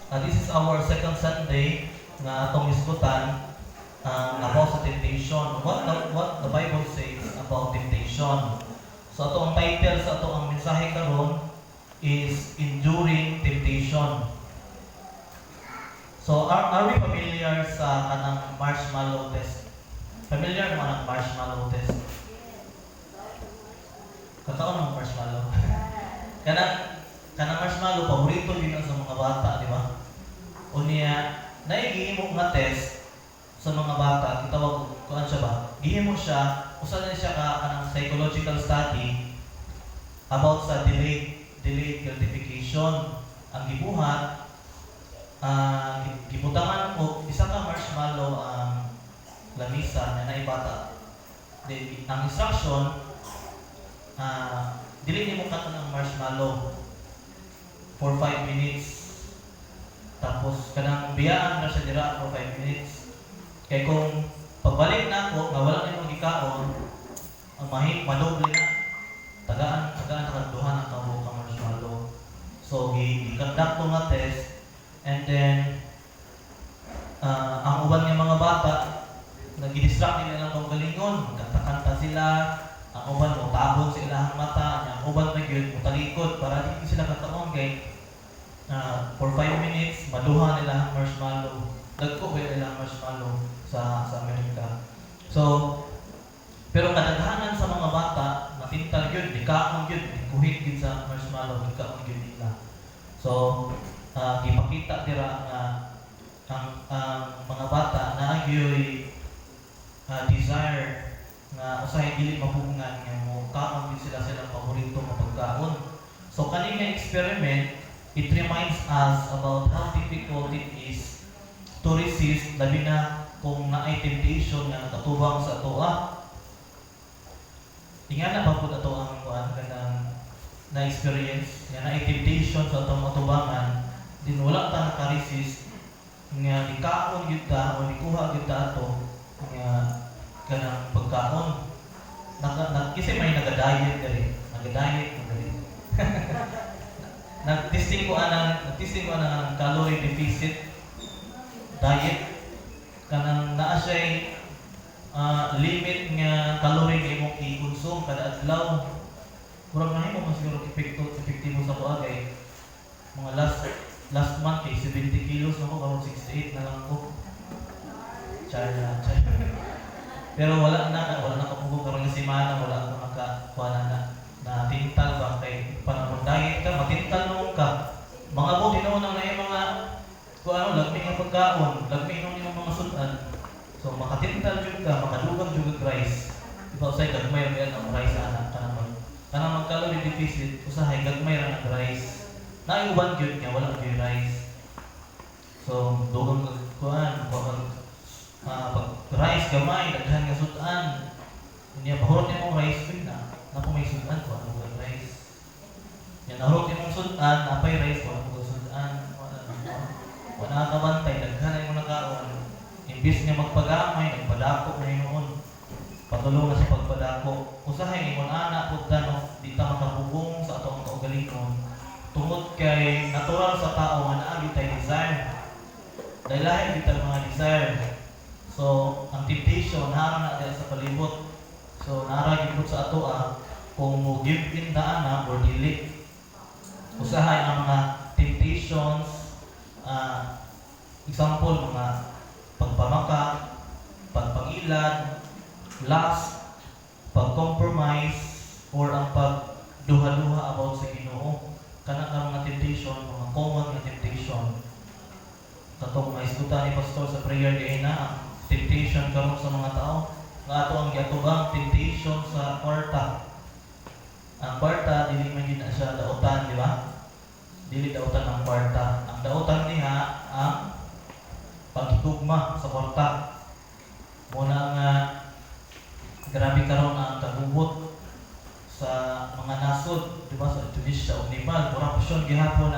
This is our second Sunday na atong isgutan about sa temptation. What the Bible says about temptation. So ato ang title sa ato ang mensahe karon is Enduring Temptation. So are we familiar sa kanang marshmallow test? Familiar naman ang marshmallow test? Kataon ang marshmallow. kanang marshmallow paborito din sa mga bata, di ba? Unya, naigihimo nga test sa mga bata, kitawag kuan siya ba? Gihimo siya, usa na siya ka kanang psychological study about sa delayed gratification. Ang gibuhat, gibutangan ko isa ka marshmallow ang lamisa na naibata. Ang instruction, dili nimo ka ng marshmallow for 5 minutes. Tapos kanang biyaan na siya dira for 5 minutes. Kay kung pagbalik na ako, nga wala na yung gikaon, ang madoble na. Tagaan nakaduhan ang kabuo ka marshmallow. So, i-conduct ko nga test, and then, ang uban ng mga bata, nag-distract nila lang kung galingon, kanta-kanta sila, ang uban mo, tabon sa ilahang mata, ang uban na yun, mutalikod, para hindi sila kataon kay for 5 minutes, maduha nila ang marshmallow. Nagko ba nila ang marshmallow sa Amerika. So, pero kadaghanan sa mga bata, natintal yun, ikaon yun, kuhit yun sa marshmallow, ikaon yun nila. So, ipakita dira nga ang mga bata na agyoy desire nga usahay dili mapungan nga mo kaon din sila paborito nga pagkaon. So kaning experiment, it reminds us about how difficult it is to resist, labi na kung naay temptation nga nakatubang sa atoa. Ingana ba po ato ang kuan kanang na-experience nga naay temptation sa atong matubangan, din wala ta naka-resist nga ikaon gyud ta o ikuha gyud ta ato nga kanang pagkaon. Kasi may nagadiet diri, nagtesting ko anang calorie deficit diet, kanang naa siya limit nga calorie nga imong i-consume kada adlaw. Murag na mo mas siguro epektibo sa kuagay. Mga last month kay 70 kilos na ko, karon 68 na lang ko. Char. Pero wala na kapugo karon nga semana, wala ako nakakuha na tintal ba kay panahon diet ka, matintal noon ka. Mga po tinuon na yung mga lagmi nga pagkaon, lagmi nung yung mga sudan. So makatintal jud ka, makadugang jud rice. Iba usay gagmay ang rice ana kanang mag-calorie deficit, usahay gagmay ra ang rice. Naay uban jud nga wala jud rice. So dugang kuan pag rice gamay daghan nga sudan. Unya pahurot nimo rice pin na kung may sudan ko ano ba rice. Yan nahurot imong sudan, napay rice ko ano sudan. Wala ka bantay, daghan ay mo nakaon. Imbis nga magpagamay, nagpadako na noon. Patulong na sa pagpadako. Usahay imong anak pud tanong, di ta makabubong sa atong kaugalingon. Tungod kay natural sa tao nga naa tay desire. Dahil lahi kita mga desire. So, ang temptation harang na sa palibot. So, nara gid sa ato kung mo give in the ana or dili. Usahay ang mga temptations, example mga pagpamaka, pagpangilad, lust, pag-compromise, or ang pagduha-duha about sa Ginoo. Kanang mga temptation, mga common na temptation. Katong maisgutan ni pastor sa prayer day na ang temptation karon sa mga tao. Nga ato ang giatubang temptation sa kwarta. Ang kwarta, dili man yun na siya dautan, di ba? Dili dautan ang kwarta. Ang dautan niya ang pagtugma sa kwarta. Muna nga grabe karon ang kagubot sa mga nasod, di ba? Sa Indonesia o Nepal, korupsyon gihapon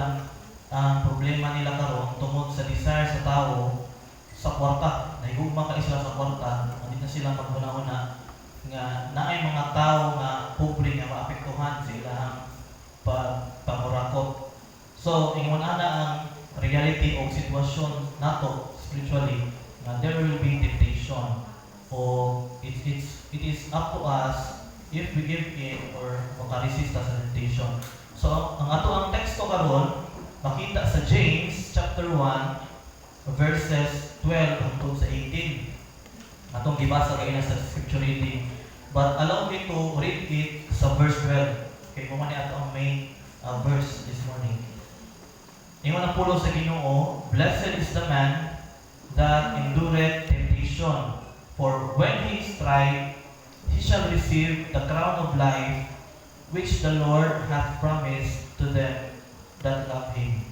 ang problema nila karon tungod sa desire sa tao sa kwarta. Nahigugma ka sila sa kwarta, hindi na sila maguna-una nga naay mga tao nga pobre nga maapektuhan sa ilang pamurakot. So, ingon ana ang reality o sitwasyon nato spiritually na there will be temptation o it is up to us if we give in or makaresist sa temptation. So ang ato ang teksto karon makita sa James chapter 1 verses 12 hangtod sa 18. Atong gibasa kay na sa scripture reading. But allow me to read it sa verse 12. Kay mo man ato ang main verse this morning. Ingon ang pulo sa Ginoo, blessed is the man that endureth temptation, for when he is tried, he shall receive the crown of life which the Lord hath promised to them that love Him.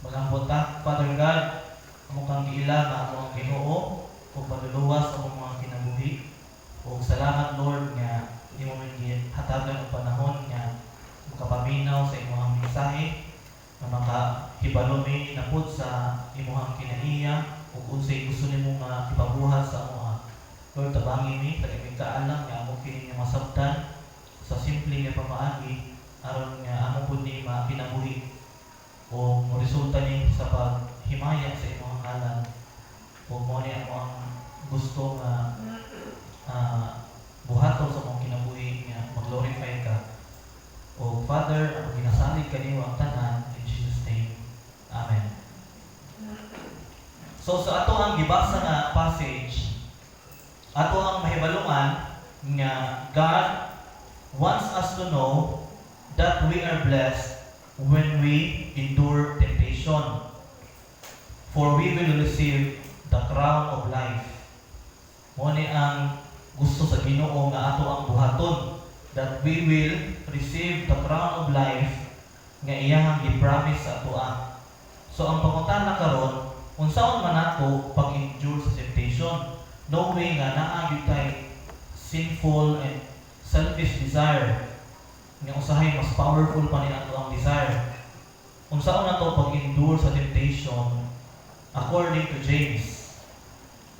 Magambot ta, Father God, amo kang giila nga amo ang Ginoo, o paluluwas amo mga kinabuhi. O salamat Lord nga imo man hatagan ang panahon nga makapaminaw sa imong mensahe na makahibalo mi napud sa imong kinaiya ug unsay gusto nimo nga ipabuhat sa amo. Lord, tabangi mi kay kaalam nga amo kini nga masabtan sa simple nga pamaagi aron nga amo pud ni makinabuhi o resulta ni sa paghimaya sa imong ngalan. O mo ni ako ang gusto nga buhaton sa mong kinabuhi nga mag-glorify ka. O Father, ang ginasalig kaniyo ang tanan in Jesus' name. Amen. So sa ato ang gibasa nga passage, ato ang mahibalungan nga God wants us to know that we are blessed when we endure temptation. For we will receive the crown of life. Mo ni ang gusto sa Ginoo nga ato ang buhaton, that we will receive the crown of life nga iyahang gi-promise sa atoa. So ang pangutana karon, unsaon man nato pag-endure sa temptation, knowing nga naa gyud tay sinful and selfish desire nga usahay mas powerful pa ni ato ang desire. Unsaon nato pag-endure sa temptation according to James.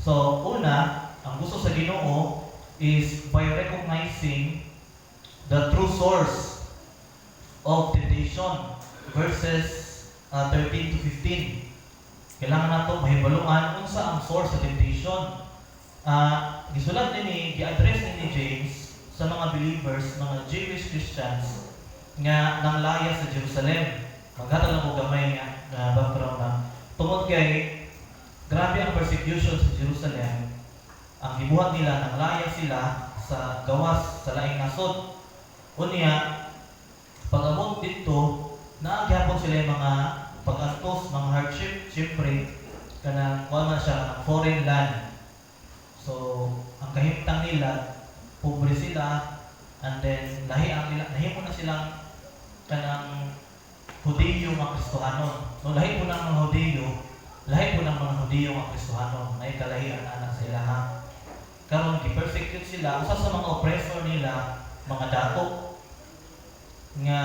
So una, ang gusto sa Ginoo is by recognizing the true source of temptation, verses 13 to 15. Kailangan nato mahibalungan unsa ang source sa temptation. Gisulat ni gi-address ni James sa mga believers, mga Jewish Christians nga nanglaya sa Jerusalem. Maghatag lang ko gamay nga background na tungod kay grabe ang persecution sa Jerusalem. Ang gibuhat nila nanglaya sila sa gawas sa laing nasod. Unya, pag-abot dito, naagyapon sila yung mga pag-antos, mga hardship, siyempre, kanang wala siya, foreign land. So, ang kahimtang nila, pobre sila, and then nahimo na silang kanang Hudiyo mga Kristohanon. So, lahi po ng mga Hudiyo mga Kristohanon, na ikalahian anak sa ilaha. Karon gi-persecute sila, usa sa mga oppressor nila, mga dato nga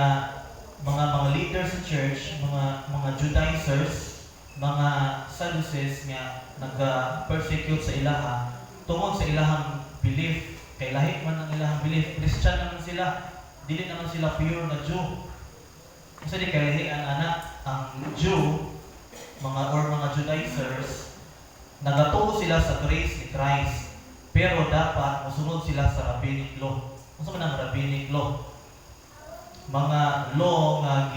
mga leaders sa church, mga Judaizers, mga Sadducees nga nag-persecute sa ilaha tungod sa ilahang belief. Kay lahi man ang ilahang belief, Christian naman sila, dili naman sila pure na Jew. Kasi di kay ang anak ang Jew, mga Judaizers, nagatuo sila sa grace ni Christ. Pero dapat masunod sila sa rabbinic law. Ano man ang rabbinic law? Mga law nga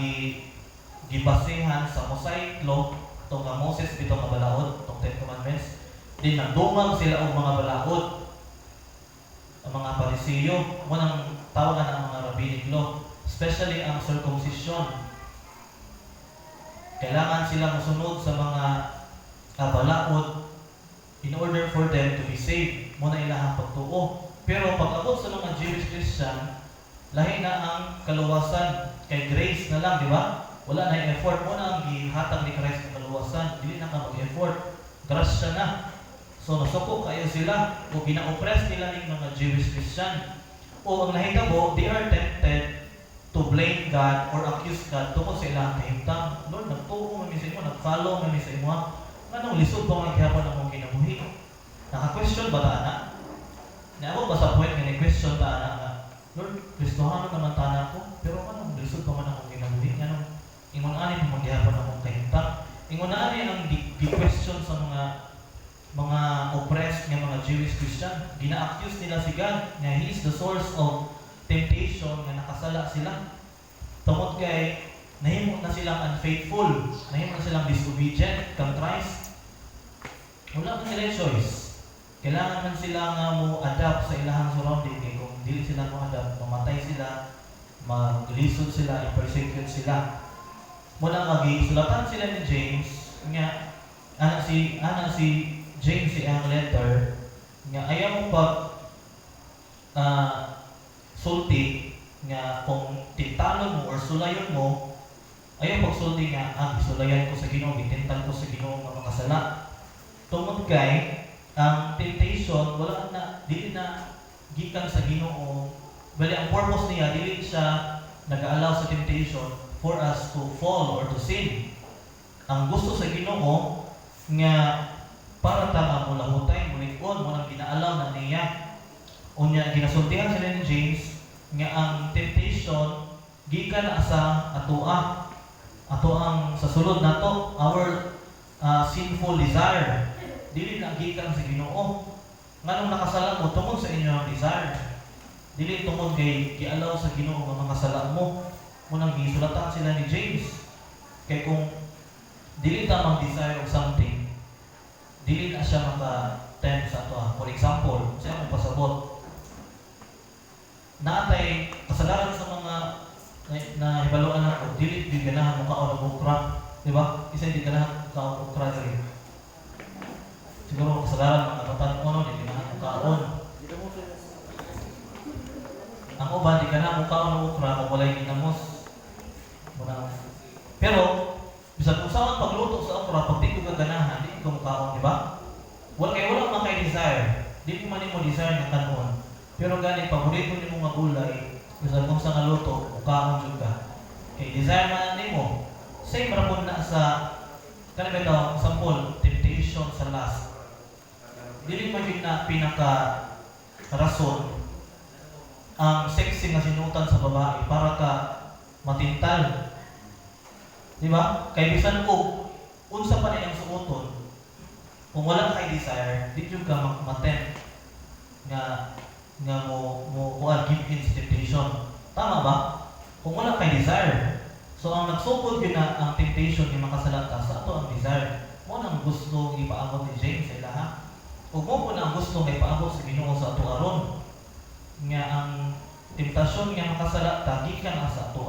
gibasehan sa Mosaic law, itong nga Moses bitong nga balaod, itong 10 Commandments. Din nagdumag sila og mga balaod. Ang mga Parisiyo, munang tawagan ang mga rabbinic law, especially ang circumcision. Kailangan sila masunod sa mga balaod in order for them to be saved. Muna ilahang pagtuo. Pero pag-abot sa mga Jewish Christian, lahi na ang kaluwasan. Kay grace na lang, di ba? Wala na yung effort. Muna ang gihatag ni Christ ng kaluwasan. Dili na ka mag-effort. Grasya na. So nasuko kayo sila o gina-oppress nila ng mga Jewish Christian. O ang nahitabo, they are tempted to blame God or accuse God tungkol sa ilang kahimtang. Lord, nagtuo mo sa imo, nag-follow mo sa imo. Anong lisod ba nga gihapon ang mong kinabuhi? Naka-question ba ta na? Naabot ba sa point nga ni-question ta na nga, Lord, Kristohano naman ta na ako, pero anong lisod ba man akong kinabuhi? Anong ingon ani mo maghihapon ang mong kahimtang? Ingon na ang di-question sa mga oppressed nga mga Jewish Christian. Gina-accuse nila si God nga He is the source of temptation nga nakasala sila. Tungod kay nahimo na silang unfaithful, nahimo na silang disobedient kang Christ. Wala man sila choice. Kailangan man sila nga mo adapt sa ilahang surrounding. Kaya kung dili sila mo adapt, mamatay sila, maglisod sila, i-persecute sila. Mula sulatan sila ni James nga anak si James ang letter nga ayaw mo pag sulti nga kung tintalon mo or sulayon mo, ayaw pag sulti nga sulayan ko sa Ginoo, gitintal ko sa Ginoo nga makasala. Tungod kay ang temptation wala na dili na gikan sa Ginoo. Bali ang purpose niya dili siya nag-allow sa temptation for us to fall or to sin. Ang gusto sa Ginoo nga para ta nga mula hutay mulikon mo nang ginaalaw na niya. Unya ginasultihan sila ni James nga ang temptation gikan sa atoa. Ato ang sa sulod nato our sinful desire. Dili na gikan sa Ginoo. Nganong nakasala mo tungod sa inyong desire. Dili tungod kay gialaw sa Ginoo nga makasala mo. Munang gisulatan sila ni James. Kay kung dili ta mag-desire of something, dili na siya maka-tempt sa ato. For example, siya akong pasabot. Naatay kasalanan sa mga na hibaluan ako, dili di ganahan mo kaon og okra, di ba? Isa di ganahan kaon og okra diri. Siguro kasalanan mga batan mo di ganahan mo kaon. Ang uban di ganahan mo kaon og okra kung walay ginamos. Pero bisan usahan pagluto sa okra pag di ko ganahan, di ko kaon, di ba? Wala man kay desire. Di ko man mo desire nga kanon. Pero gani paborito nimo nga gulay, bisan kung sa ngaluto, kaon jud ka. Kay desire man nimo. Same ra pud na sa kanang bitaw example, temptation sa lust. Dili man yun na pinaka rason ang sexy nga sinutan sa babae para ka matintal. Di ba? Kay bisan ko unsa pa niyang suoton. Kung wala kay desire, di jud ka matempt nga give in sa temptation. Tama ba? Kung wala kay desire. So ang nagsugod yun na ang temptation ni makasalata sa ato ang desire. Mo nang gusto ipaabot ni James sa ilaha. Ug mo po na ang gusto nga ipaabot sa Ginoo sa ato aron. Nga ang temptasyon nga makasalata gikan sa ato.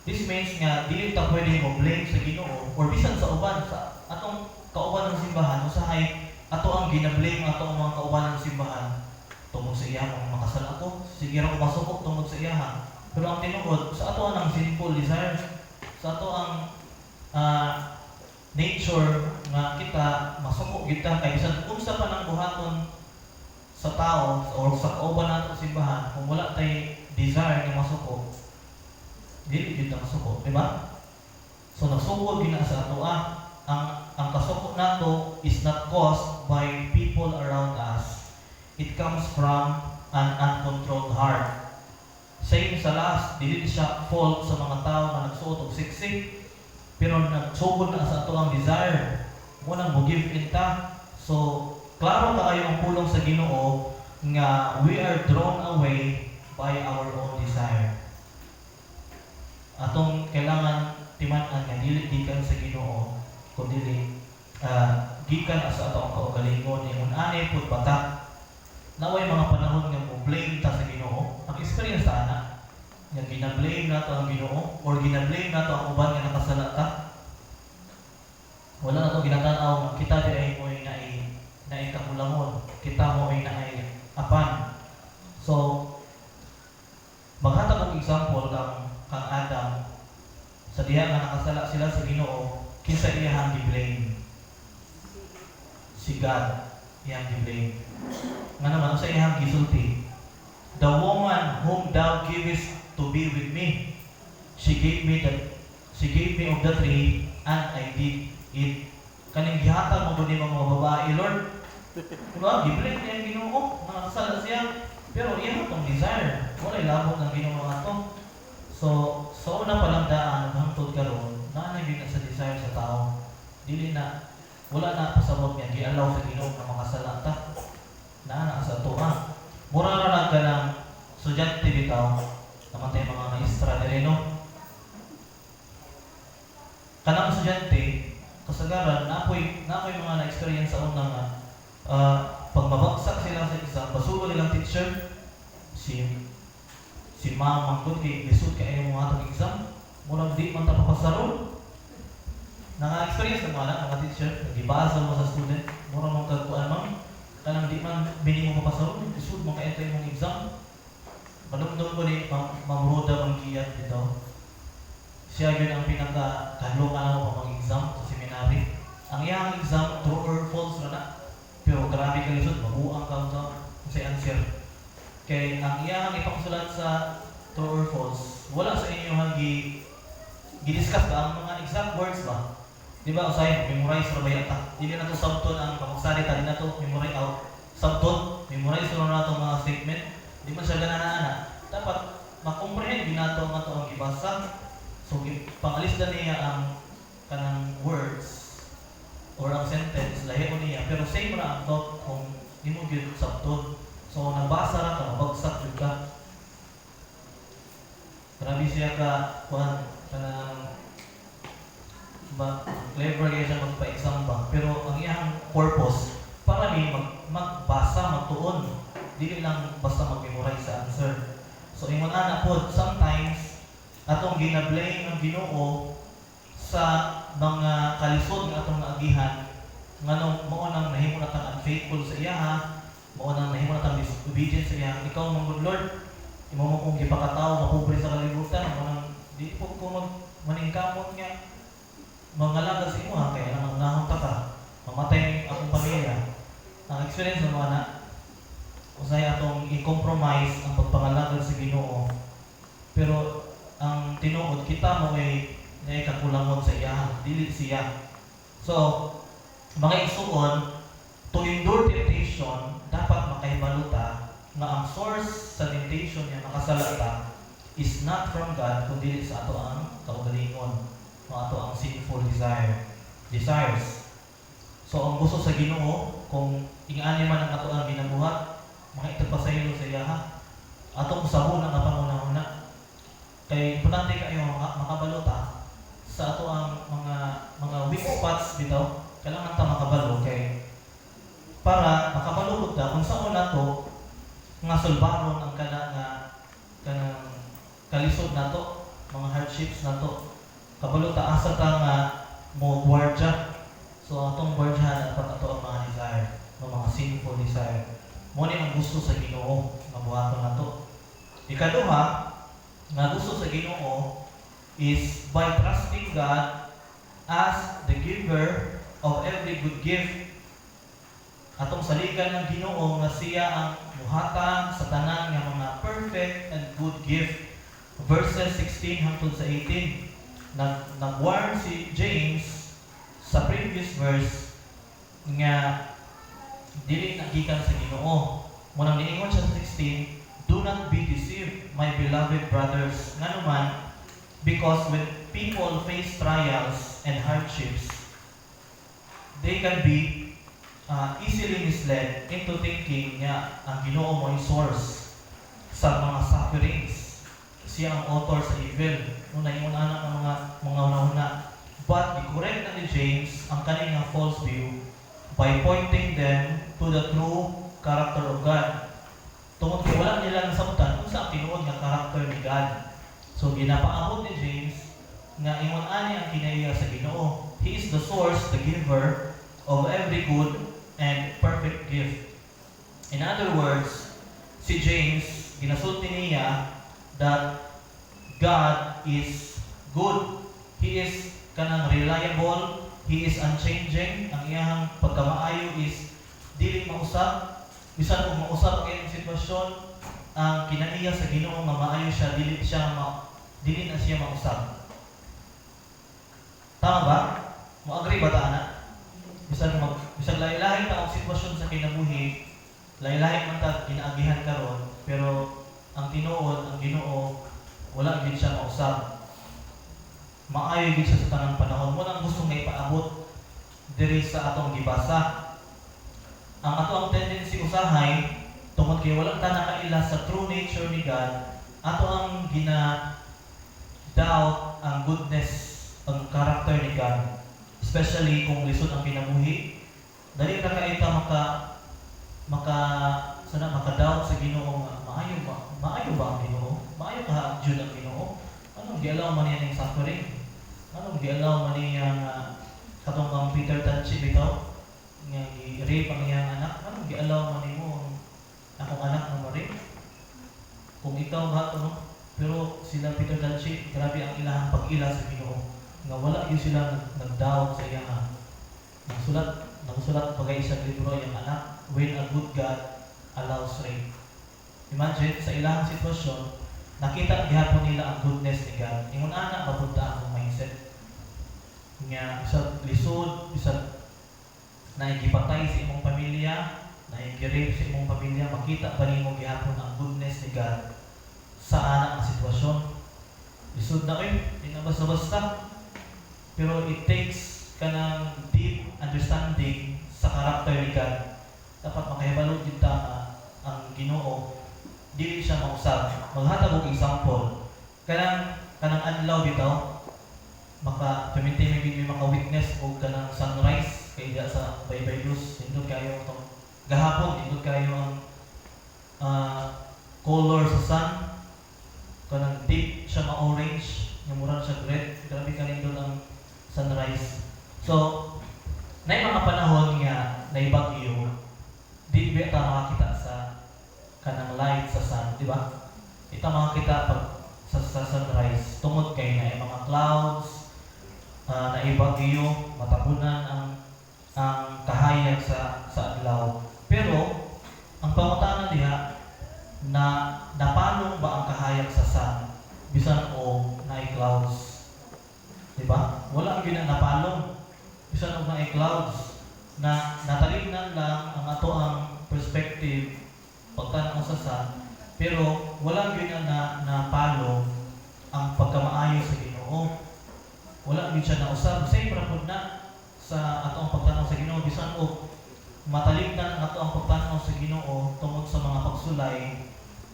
This means nga dili ta pwede mo blame sa Ginoo or bisan sa uban sa atong kauban ng simbahan usahay ato ang gina-blame ato ang mga kauban ng simbahan tungod sa iya ang makasala ko sige ra ko masukok tungod sa iya. Pero ang tinuod sa ato ang sinful desire sa ato ang nature nga kita masukok kita kay bisan unsa pa nang buhaton sa tao or sa kauban nato simbahan kung wala tay desire nga masukok dili kita masuko, di ba? So nagsukod gina sa ato ang kasuko nato is not caused by people around us. It comes from an uncontrolled heart. Same sa last, dili siya fault sa mga tao na nagsuot og siksik, pero nagsukod na sa ato ang desire. Muna mo give in ta. So klaro kaayo ang pulong sa Ginoo nga we are drawn away by our own desire. Atong kailangan timan-an nga dili gikan sa Ginoo kundi gikan sa atong kaugalingon ingon ani pud bata naway mga panahon nga mo blame ta sa Ginoo. Ang experience ta ana nga gina-blame nato ang Ginoo or gina-blame nato ang uban nga nakasala ta. Wala nato ginatan-aw kita di ay moy na kakulangon, kita mo ay naay apan. So maghatag og example kang Adam sa diha nga nakasala sila sa Ginoo kinsa iyang gi-blame si God iyang gi-blame nga naman sa iyang gisulti the woman whom thou givest to be with me she gave me of the tree and I did eat. Kaning gihatag mo gud mga babae Lord diba gi-blame iyang Ginoo nga nakasala siya pero iyang tong desire wala labot ng Ginoo ato. So, sa una pa lang daan, hangtod karon, naanay din sa desire sa bitaw, dili na wala na pasabot niya gialaw sa Ginoo nga makasala ta. Naa sa tuwa. Mura ra lang ganang estudyante bitaw naman tayo mga maestra diri no. Kanang estudyante kasagaran napoy mga na-experience sa una nga pag mabagsak sila sa exam, basugo nilang teacher si ma'am mangkot kay lisod kay mga atong exam, murag di man ta papasaron. Naka-experience ng mga teacher, nagibasa mo sa student, mura mong kagkuan ma'am, kanang di man bini mo papasaron, lisod mo ka-enter mong exam. Manumdum ko ni Ma'am Roda Mangkiyat dito. Siya yun ang pinaka-kahlukan ako pag mag-exam sa seminary. Ang iyang exam, true or false na. Pero grabe ka lisod, mabuang ka sa answer. Kaya ang iyang ipakasulat sa true or false, wala sa inyo gi-discuss ba ang mga exact words ba? Di ba usahay, memorize ra ba yata? Hindi na ito sabton ang pagsalita, hindi na ito memorize out. Sabton, memorize ra na ito mga statement. Di man siya ganana-ana. Dapat makomprehend binato nga ito ang gibasa. So, pangalis na niya ang kanang words or ang sentence, lahi mo niya. Pero same ra ang thought kung di mo yun sabton. So, nagbasa ra ka, mabagsak yun ka. Grabe siya ka, kanang clever kaya siya magpa-exam ba. Pero ang iyang purpose, para ni magbasa, magtuon. Dili lang basta mag-memorize sa answer. So, ingon ana po, sometimes, atong ginablame ng Ginoo sa mga kalisod ng atong naagihan, nga mao nang nahimo na tang unfaithful sa iya ha, mao nang nahimo na tang disobedient sa iya. Ikaw, mga good Lord, imo mo kong gipakataw, mapobre sa kalibutan, mo nang di po ko maningkamot nga, mga lagad sa imo ha, kaya nang nahon ta ka, mamatay akong pamilya. Ang experience ng mga na, usay atong i-compromise ang pagpangalagad sa Ginoo. Pero ang tinuod kita mo ay kakulangon sa iya, dili siya. So, mga igsuon, to endure temptation, dapat makahibaluta nga ang source sa temptation niya nakasalata is not from God, kundi sa ato ang kaugalingon, o ato ang sinful desires. So, ang gusto sa Ginoo, kung ingani man ang ato ang ginabuhat, makita pa sa iyo sa iya ha. Atong sabon ang pangunahuna. Kay importante kayo makabalota sa ato ang mga weak spots dito. Kailangan ta makabalo kay para makabalo ta kung saan nato nga sulbaron ang kanang kalisod nato, mga hardships nato. Kabalota asa ta nga mo gwardya. So atong gwardyahan dapat ato ang mga desire, mga sinful desire. Mo ni ang gusto sa Ginoo nga buhaton nato. Ikaduha, nga gusto sa Ginoo is by trusting God as the giver of every good gift. Atong saligan ng Ginoo nga siya ang muhatag sa tanan nga mga perfect and good gift. Verses 16 hangtod sa 18. Nag-warn si James sa previous verse nga dili nagikan sa Ginoo. Munang niingon siya sa 16, do not be deceived, my beloved brothers. Nga naman, because when people face trials and hardships, they can be easily misled into thinking nga ang Ginoo mo ay source sa mga sufferings. Siya ang author sa evil. Nung naingon anak ng mga una-una. But i-correct na ni James ang kanilang false view by pointing them to the true character of God. Tungkol kay wala nila nasabtan kung saan tinuod nga character ni God. So ginapaabot ni James nga ingon ani ang kinaiya sa Ginoo. He is the source, the giver of every good and perfect gift. In other words, si James ginasulti niya that God is good. He is kanang reliable. He is unchanging. Ang iyang pagkamaayo is dili mausap. Bisan kung mausap ang iyong sitwasyon, ang kinaiya sa Ginoo nga maayo siya, dili na siya mausap. Tama ba? Mo-agree ba ta ana? Bisan lahi-lahi ta ang sitwasyon sa kinabuhi, lahi-lahi man ta kinaagihan karon, pero ang tinuod, ang Ginoo, wala gid siya mausap. maayo gid siya sa tanang panahon. Mo nang gusto nga ipaabot diri sa atong gibasa. Ang ato ang tendency usahay tungod kay walang ta nakaila sa true nature ni God, ato ang doubt ang goodness, ang character ni God. Especially kung lisod ang kinabuhi, dali ra kay ta maka-doubt sa Ginoo nga maayo ba ang Ginoo? Maayo ka jud ang Ginoo? Anong gialaw man niya ng suffering? Anong gialaw man niya katong kang Peter Tanchi bitaw nga i-rape ang iyang anak? Anong gialaw man nimo akong anak na ma-rape? Kung ikaw ba no? Pero sila Peter Tanchi, grabe ang ilahang pag-ila sa Ginoo. Nga wala yun sila nag-doubt sa iyang nagsulat pagay isang libro yung anak, when a good God allows rape. Imagine, sa ilang sitwasyon, nakita gihapon nila ang goodness ni God. Ingon anak, mapunta akong mindset. Nga, isang lisod, isang naigipatay sa imong pamilya, naigirape sa imong pamilya, makita pa nimo gihapon ang goodness ni God sa anak na sitwasyon. Lisod na di na basta-basta. Pero it takes ka ng deep understanding sa character ni God. Dapat makahibalo din ta ang Ginoo dili siya mausab. Maghatag og example. Kanang adlaw bitaw may maka-witness og kanang sunrise kay diya sa Baybay News. Indot kayo tong gahapon, indot kayo ang color sa sun. Kanang deep siya ma-orange, nga mura siya red. Grabe kanindot ang sunrise. So, na mga panahon nga naibagyo, di ba ta makakita sa kanang light sa sun, di ba? Ita makakita pag sa sunrise, tungod kay na mga clouds, naibagyo, matabunan ang kahayag sa adlaw. Pero, ang pangutanan diha, na napalong ba ang kahayag sa sun, bisan o na clouds? Diba? Wala gyud na napalong. Bisan og na clouds na natalignan lang ang ato ang perspective pagtan-aw sa sun, pero wala gyud na napalong ang pagkamaayo sa Ginoo. Wala gyud siya nausab. Same ra pud na sa ato ang pagtan-aw sa Ginoo, bisan og matalignan ang ato ang pagtan-aw sa Ginoo tungod sa mga pagsulay,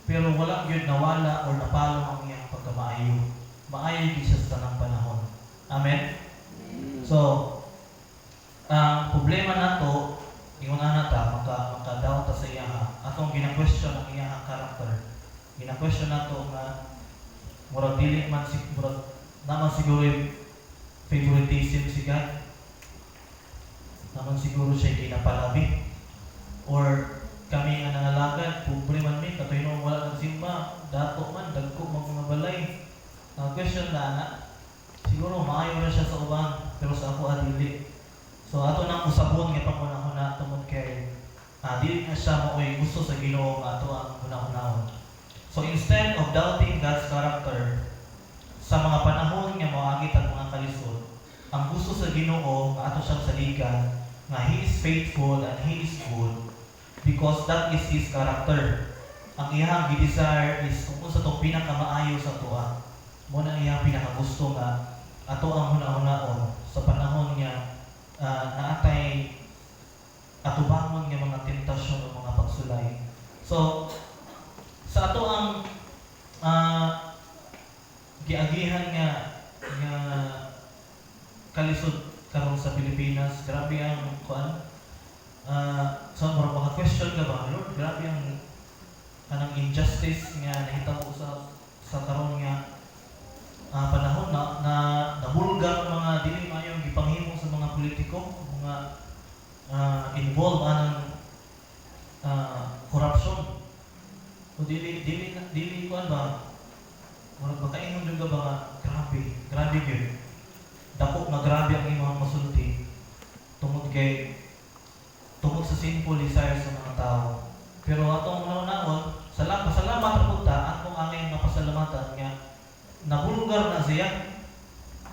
pero wala gyud nawala or napalong ang iyang pagkamaayo. Maayo gyud siya sa tanang panahon. Amen? So, ang problema nato, ingon nata, maka-doubt ta sa iya. Atong gina-question ang iya character. Gina-question nato nga murag dili man murag naman siguro yung favoritism si God. Naman siguro siya kinapalabi. Or kami nga nangalagad, pobre man mi, katoy nung wala ng simba, dato man, dagko mga balay. Question na anak, siguro maayo na siya sa uban, pero sa ako adili. So ato nang usabon nga pangunahuna tungod kay dili na siya maoy gusto sa Ginoo ato ang hunahunahon. So instead of doubting God's character sa mga panahon nga moagit ang mga kalisod, ang gusto sa Ginoo nga ato siyang saligan nga He is faithful and He is good because that is His character. Ang iyang gi-desire is kung sa itong pinakamaayo sa tuwa. Muna iyang pinakagusto nga ato ang hunahunahon sa panahon niya naatay atubangon nga mga tentasyon o mga pagsulay. So, sa ato ang giagihan nga kalisod karon sa Pilipinas, grabe ang kuan. So, mura maka-question ka ba, Lord, grabe ang kanang injustice nga nahitabo sa karon nga panahon na nabulgar mga dili mayong gipanghimo sa mga politiko, mga involved anang corruption. O dili kuan ba? Murag makaingon jud ba grabe gyud. Dako na grabe ang imong masulti tungod sa sinful desires sa mga tao. Pero atong naon, salamat ra pud ta atong angay mapasalamatan nga nabulgar na siya.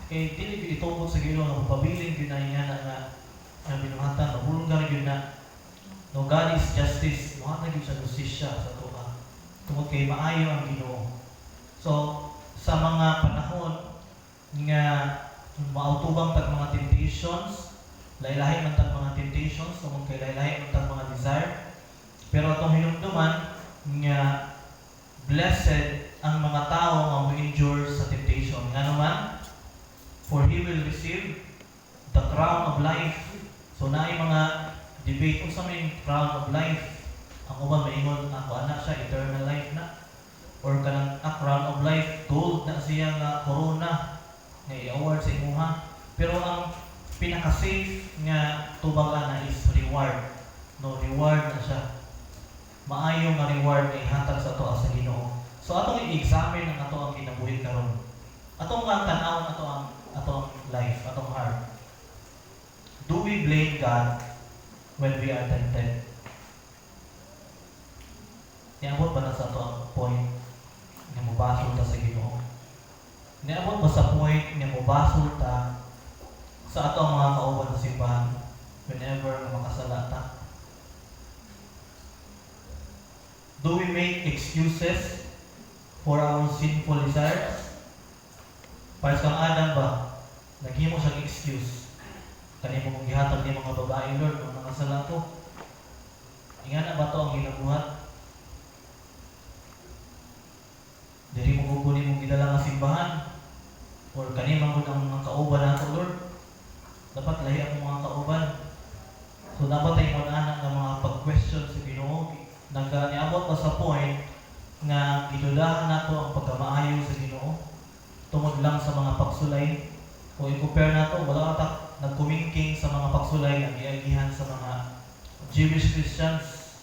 Kay dili itubot sa Ginoo nga pabiling gyud na niya na binuhatan, nabulgar gyud na. No, God is justice. Muhatag gyud sa justisya sa tuwa. Tungod kay maayo ang Ginoo. So, sa mga panahon nga mautubang tag mga temptations, lahi-lahi man tag mga temptations, tungod kay lahi-lahi man tag mga desire. Pero atong hinumduman nga blessed ang mga tao nga mo-endure sa temptation. Nga naman, for he will receive the crown of life. So naay mga debate kung sa may crown of life. Ang uban maingon ako anak siya eternal life na, or kanang crown of life gold na siya nga corona nga i-award sa imuha. Pero ang pinaka-safe nga tubagan na is reward. No, reward na siya. Maayo nga reward na ihatag sa ato sa Ginoo. So atong i-examine ang ato ang kinabuhi karon. Atong ang tan-awon ato ang life, atong heart. Do we blame God when we are tempted? Niabot ba na sa ato ang point na mubasol ta sa Ginoo? Niabot ba sa point na mubasol ta sa ato ang mga kauban sa simbahan whenever makasala ta? Do we make excuses for our sinful desires? Para sa Adam ba, naghimo siyang excuse. Kanimo mong gihatag ni mga babae, Lord, kung nakasala ko. Inga na ba ito ang ginabuhat? Diri mo kukunin mong gidala nga simbahan? Or kanima mo ang mga kauban nato, Lord? Dapat lahi ang mga kauban. So dapat tayo anak ng mga pag-question sa Ginoo. Nagkaniabot pa sa point nga gidudahan nato ang pagkamaayo sa Ginoo tungod lang sa mga pagsulay. O i-compare nato, wala atak nagkumingking sa mga pagsulay ang iagihan sa mga Jewish Christians.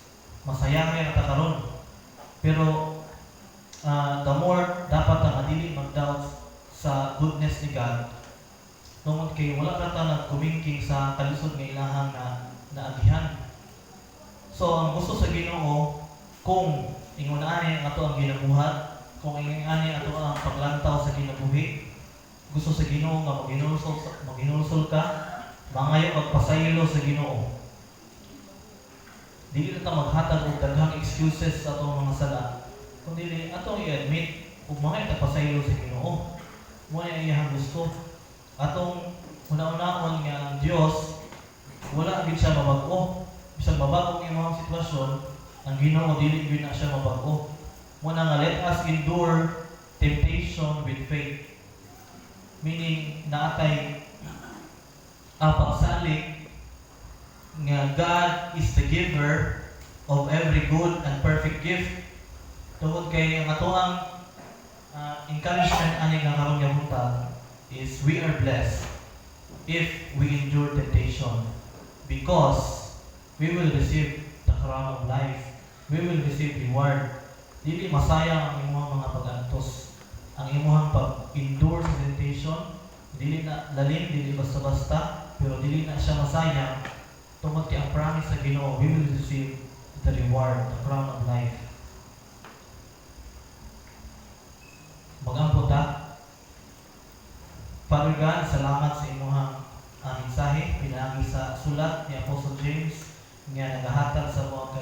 Masaya nga ata karon. Pero the more dapat ang adili mag-doubt sa goodness ni God tungod kay wala kata nagkumingking sa kalisod nga ilahang na naagihan. So ang gusto sa Ginoo, kung ingunaan ang ato ang ginabuhat, kung ingunaan ato ang paglantaw sa kinabuhi, gusto sa Ginoo nga maginulsol ka, mangayo magpasaylo sa Ginoo. Dili na ta maghatag og daghang excuses sa atong mga sala, kundi atong i-admit ug mga itapasaylo sa Ginoo. Mo na iyang gusto. Atong una-unaon nga ang Dios wala gid siya mabag-o. Bisag mabago ang imong sitwasyon, ang Ginoo dili gyud na siya mabago. Muna nga let us endure temptation with faith. Meaning naatay pagsalig nga God is the giver of every good and perfect gift. Tungod kay ang atoang encouragement ani nga karon nga buntag is we are blessed if we endure temptation, because we will receive the crown of life. We will receive reward. Dili masayang ang imong mga pag-antos. Ang imong pag-endure sa temptation, dili na lalim, dili basta-basta, pero dili na siya masayang. Tungod kay ang promise sa Ginoo, we will receive the reward, the crown of life. Magampo ta. Father God, salamat sa imong mensahe pinagi sa sulat ni Apostle James nga nagahatag sa mga